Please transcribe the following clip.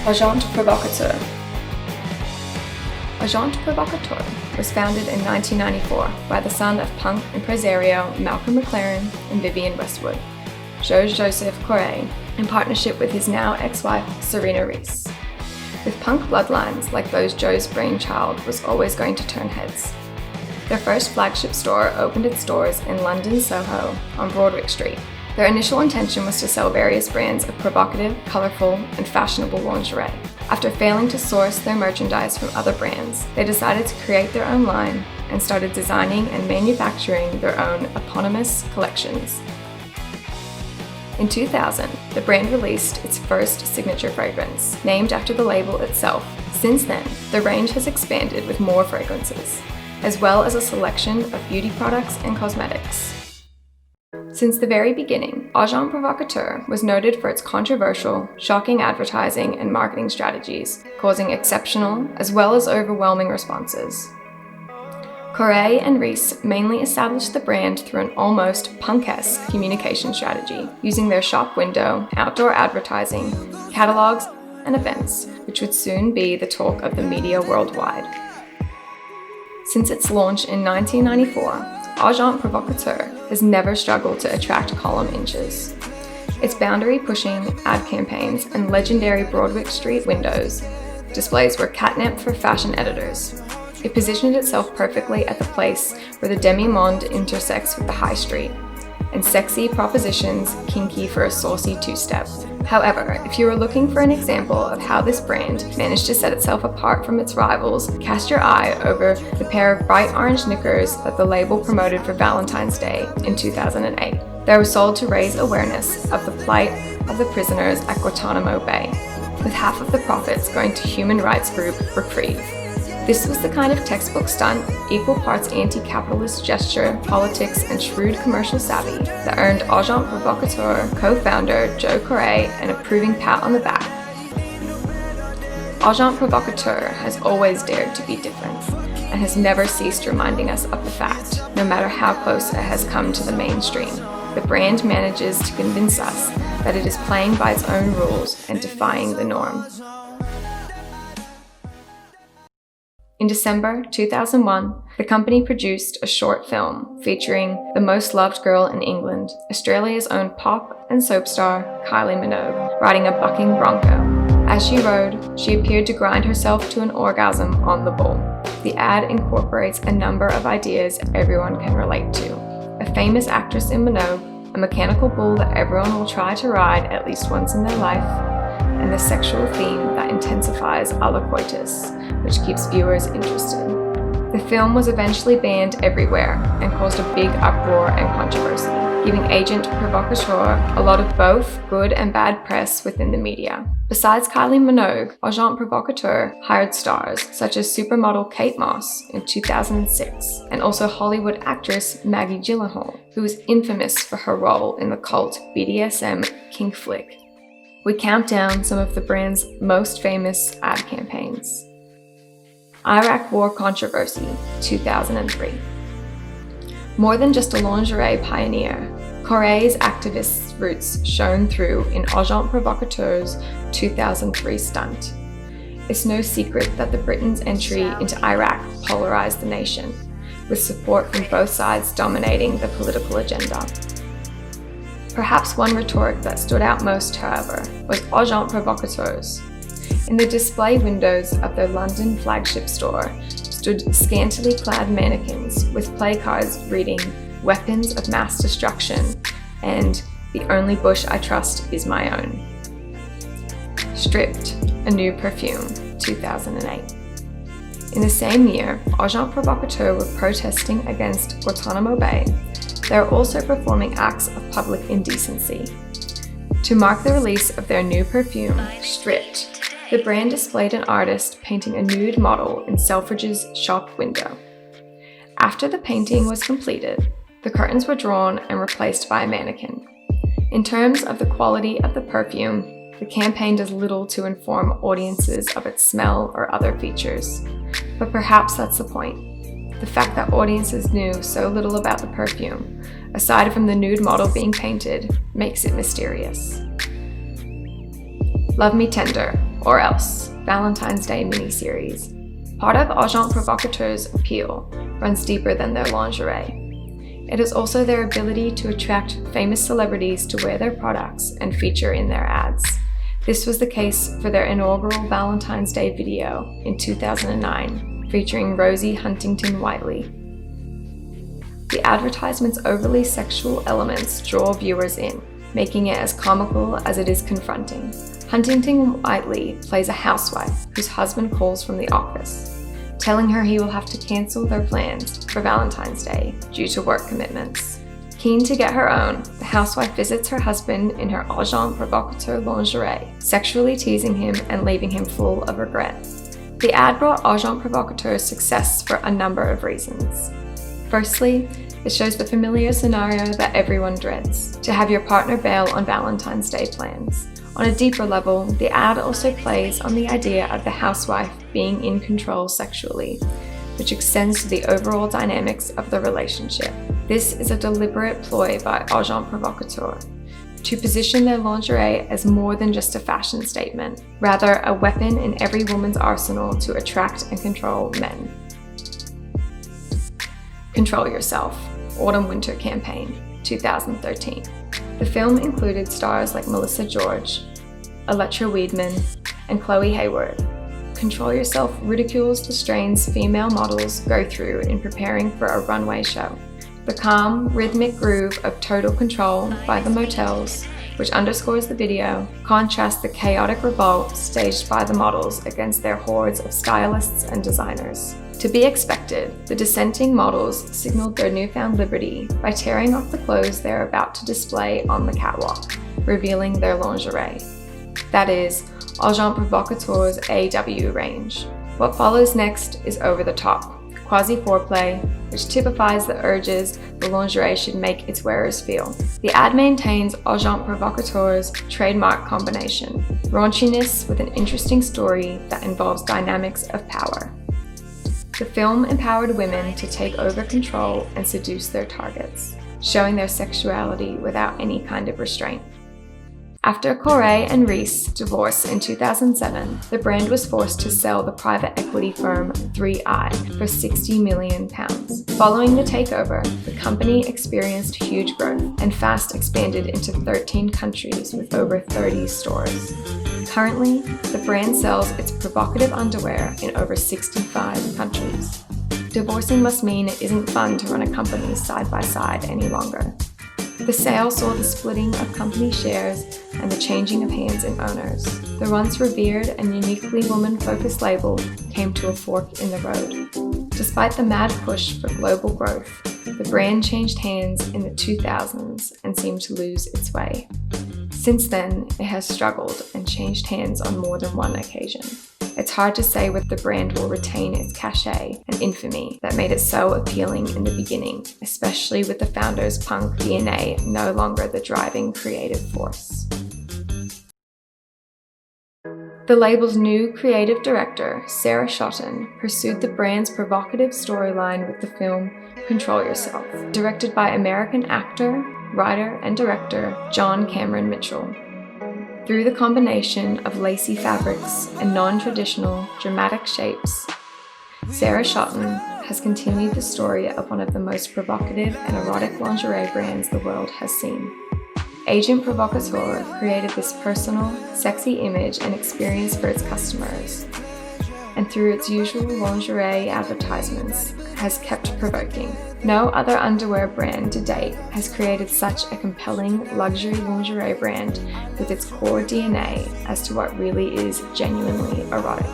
Agent Provocateur. Agent Provocateur was founded in 1994 by the son of punk impresario Malcolm McLaren and Vivienne Westwood, Joseph Corey, in partnership with his now ex-wife Serena Reese. With punk bloodlines like those, Joe's brainchild was always going to turn heads. Their first flagship store opened its doors in London Soho on Broadwick Street. Their initial intention was to sell various brands of provocative, colourful, and fashionable lingerie. After failing to source their merchandise from other brands, they decided to create their own line and started designing and manufacturing their own eponymous collections. In 2000, the brand released its first signature fragrance, named after the label itself. Since then, the range has expanded with more fragrances, as well as a selection of beauty products and cosmetics. Since the very beginning, Agent Provocateur was noted for its controversial, shocking advertising and marketing strategies, causing exceptional as well as overwhelming responses. Corey and Reese mainly established the brand through an almost punk-esque communication strategy, using their shop window, outdoor advertising, catalogs, and events, which would soon be the talk of the media worldwide. Since its launch in 1994, Agent Provocateur has never struggled to attract column inches. Its boundary-pushing ad campaigns and legendary Broadwick Street windows displays were catnip for fashion editors. It positioned itself perfectly at the place where the demi-monde intersects with the high street, and sexy propositions kinky for a saucy two-step. However, if you are looking for an example of how this brand managed to set itself apart from its rivals, cast your eye over the pair of bright orange knickers that the label promoted for Valentine's Day in 2008. They were sold to raise awareness of the plight of the prisoners at Guantanamo Bay, with half of the profits going to human rights group Reprieve. This was the kind of textbook stunt, equal parts anti-capitalist gesture, politics, and shrewd commercial savvy that earned Agent Provocateur co-founder Joe Corey an approving pat on the back. Agent Provocateur has always dared to be different and has never ceased reminding us of the fact, no matter how close it has come to the mainstream. The brand manages to convince us that it is playing by its own rules and defying the norm. In December 2001, the company produced a short film featuring the most loved girl in England, Australia's own pop and soap star Kylie Minogue, riding a bucking bronco. As she rode, she appeared to grind herself to an orgasm on the bull. The ad incorporates a number of ideas everyone can relate to: a famous actress in Minogue, a mechanical bull that everyone will try to ride at least once in their life, and the sexual theme that intensifies a la coitus, which keeps viewers interested. The film was eventually banned everywhere and caused a big uproar and controversy, giving Agent Provocateur a lot of both good and bad press within the media. Besides Kylie Minogue, Agent Provocateur hired stars such as supermodel Kate Moss in 2006, and also Hollywood actress Maggie Gyllenhaal, who was infamous for her role in the cult BDSM kink flick. We count down some of the brand's most famous ad campaigns. Iraq War Controversy, 2003. More than just a lingerie pioneer, Corey's activist roots shone through in Agent Provocateur's 2003 stunt. It's no secret that the Britain's entry into Iraq polarized the nation, with support from both sides dominating the political agenda. Perhaps one rhetoric that stood out most, however, was Agent Provocateur's. In the display windows of their London flagship store stood scantily clad mannequins with placards reading "Weapons of Mass Destruction" and "The only bush I trust is my own." Stripped, a new perfume, 2008. In the same year, Agent Provocateur were protesting against Guantanamo Bay. They are also performing acts of public indecency. To mark the release of their new perfume, Stripped, the brand displayed an artist painting a nude model in Selfridge's shop window. After the painting was completed, the curtains were drawn and replaced by a mannequin. In terms of the quality of the perfume, the campaign does little to inform audiences of its smell or other features. But perhaps that's the point. The fact that audiences knew so little about the perfume, aside from the nude model being painted, makes it mysterious. Love Me Tender, Or Else, Valentine's Day miniseries. Part of Agent Provocateur's appeal runs deeper than their lingerie. It is also their ability to attract famous celebrities to wear their products and feature in their ads. This was the case for their inaugural Valentine's Day video in 2009, featuring Rosie Huntington-Whiteley. The advertisement's overly sexual elements draw viewers in, making it as comical as it is confronting. Huntington-Whiteley plays a housewife whose husband calls from the office, telling her he will have to cancel their plans for Valentine's Day due to work commitments. Keen to get her own, the housewife visits her husband in her Agent Provocateur lingerie, sexually teasing him and leaving him full of regret. The ad brought Agent Provocateur's success for a number of reasons. Firstly, it shows the familiar scenario that everyone dreads, to have your partner bail on Valentine's Day plans. On a deeper level, the ad also plays on the idea of the housewife being in control sexually, which extends to the overall dynamics of the relationship. This is a deliberate ploy by Agent Provocateur to position their lingerie as more than just a fashion statement, rather a weapon in every woman's arsenal to attract and control men. Control Yourself, Autumn-Winter Campaign, 2013. The film included stars like Melissa George, Electra Weidman, and Chloe Hayward. Control Yourself ridicules the strains female models go through in preparing for a runway show. The calm, rhythmic groove of Total Control by the Motels, which underscores the video, contrasts the chaotic revolt staged by the models against their hordes of stylists and designers. To be expected, the dissenting models signaled their newfound liberty by tearing off the clothes they're about to display on the catwalk, revealing their lingerie. That is, Agent Provocateur's AW range. What follows next is over the top, quasi-foreplay, which typifies the urges the lingerie should make its wearers feel. The ad maintains Agent Provocateur's trademark combination, raunchiness with an interesting story that involves dynamics of power. The film empowered women to take over control and seduce their targets, showing their sexuality without any kind of restraint. After Corey and Reese divorced in 2007, the brand was forced to sell the private equity firm 3i for £60 million. Following the takeover, the company experienced huge growth and fast expanded into 13 countries with over 30 stores. Currently, the brand sells its provocative underwear in over 65 countries. Divorcing must mean it isn't fun to run a company side by side any longer. The sale saw the splitting of company shares and the changing of hands and owners. The once revered and uniquely woman-focused label came to a fork in the road. Despite the mad push for global growth, the brand changed hands in the 2000s and seemed to lose its way. Since then, it has struggled and changed hands on more than one occasion. It's hard to say whether the brand will retain its cachet and infamy that made it so appealing in the beginning, especially with the founder's punk DNA no longer the driving creative force. The label's new creative director, Sarah Schotten, pursued the brand's provocative storyline with the film Control Yourself, directed by American actor, writer, and director John Cameron Mitchell. Through the combination of lacy fabrics and non-traditional, dramatic shapes, Sarah Schotten has continued the story of one of the most provocative and erotic lingerie brands the world has seen. Agent Provocateur created this personal, sexy image and experience for its customers, and through its usual lingerie advertisements, has kept provoking. No other underwear brand to date has created such a compelling luxury lingerie brand with its core DNA as to what really is genuinely erotic.